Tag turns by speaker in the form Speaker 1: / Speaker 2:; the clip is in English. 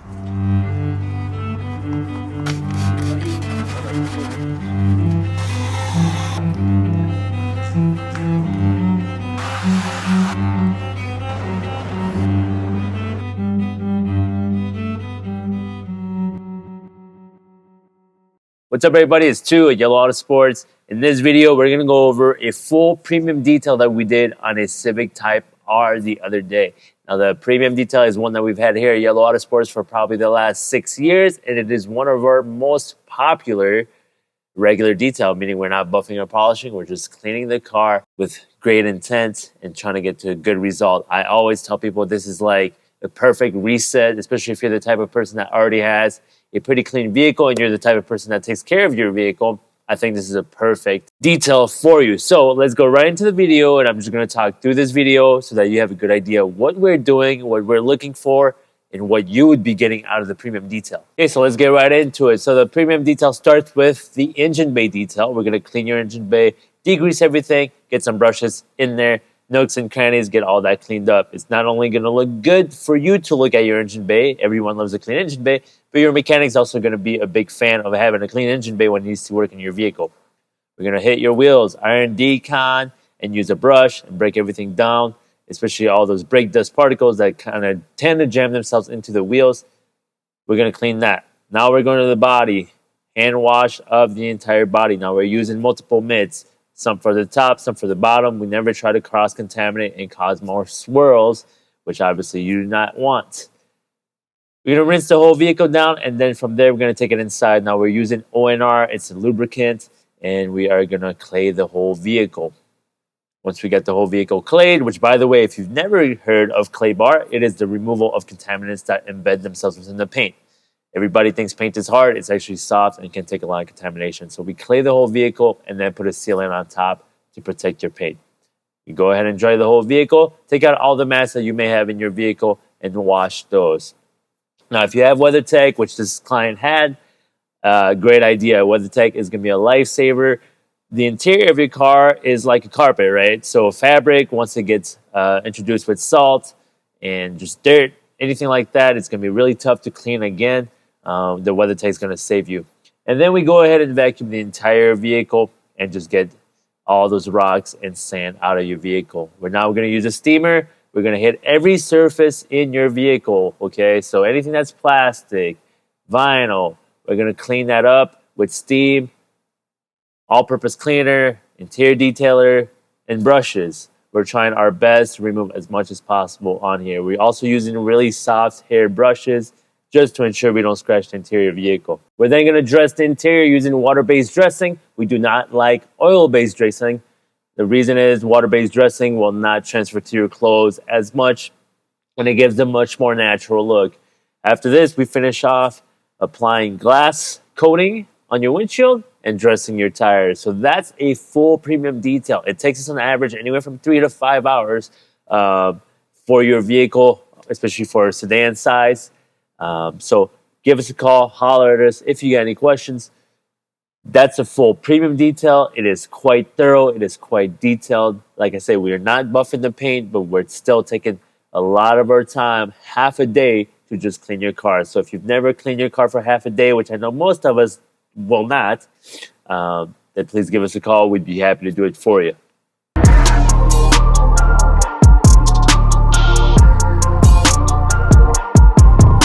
Speaker 1: What's up, everybody? It's Stu at Yelo Autosports. In this video, we're going to go over a full premium detail that we did on a Civic Type R the other day. Now, the premium detail is one that we've had here at Yelo Autosports for probably the last 6 years, and it is one of our most popular regular detail, meaning we're not buffing or polishing. We're just cleaning the car with great intent and trying to get to a good result. I always tell people this is like a perfect reset, especially if you're the type of person that already has a pretty clean vehicle and you're the type of person that takes care of your vehicle. I think this is a perfect detail for you. So let's go right into the video, and I'm just going to talk through this video so that you have a good idea what we're doing, what we're looking for, and what you would be getting out of the premium detail. Okay, so let's get right into it. So the premium detail starts with the engine bay detail. We're going to clean your engine bay, degrease everything, get some brushes in there, nooks and crannies, get all that cleaned up. It's not only going to look good for you to look at your engine bay, everyone loves a clean engine bay, but your mechanic's also going to be a big fan of having a clean engine bay when it needs to work in your vehicle. We're going to hit your wheels, iron decon, and use a brush and break everything down, especially all those brake dust particles that kind of tend to jam themselves into the wheels. We're going to clean that. Now we're going to the body, hand wash of the entire body. Now we're using multiple mitts. Some for the top, some for the bottom. We never try to cross-contaminate and cause more swirls, which obviously you do not want. We're going to rinse the whole vehicle down, and then from there, we're going to take it inside. Now we're using ONR. It's a lubricant, and we are going to clay the whole vehicle. Once we get the whole vehicle clayed, which, by the way, if you've never heard of clay bar, it is the removal of contaminants that embed themselves within the paint. Everybody thinks paint is hard. It's actually soft and can take a lot of contamination. So we clay the whole vehicle and then put a sealant on top to protect your paint. You go ahead and dry the whole vehicle. Take out all the mats that you may have in your vehicle and wash those. Now, if you have WeatherTech, which this client had, great idea. WeatherTech is going to be a lifesaver. The interior of your car is like a carpet, right? So fabric, once it gets introduced with salt and just dirt, anything like that, it's going to be really tough to clean again. The WeatherTech is going to save you. And then we go ahead and vacuum the entire vehicle and just get all those rocks and sand out of your vehicle. We're now going to use a steamer. We're going to hit every surface in your vehicle, okay? So anything that's plastic, vinyl, we're going to clean that up with steam, all-purpose cleaner, interior detailer, and brushes. We're trying our best to remove as much as possible on here. We're also using really soft hair brushes just to ensure we don't scratch the interior vehicle. We're then going to dress the interior using water-based dressing. We do not like oil-based dressing. The reason is water-based dressing will not transfer to your clothes as much, and it gives them a much more natural look. After this, we finish off applying glass coating on your windshield and dressing your tires. So that's a full premium detail. It takes us on average anywhere from 3 to 5 hours for your vehicle, especially for a sedan size. So give us a call, holler at us if you got any questions. That's a full premium detail. It is quite thorough. It is quite detailed. Like I say, we are not buffing the paint, but we're still taking a lot of our time, half a day, to just clean your car. So if you've never cleaned your car for half a day, which I know most of us will not, then please give us a call. We'd be happy to do it for you.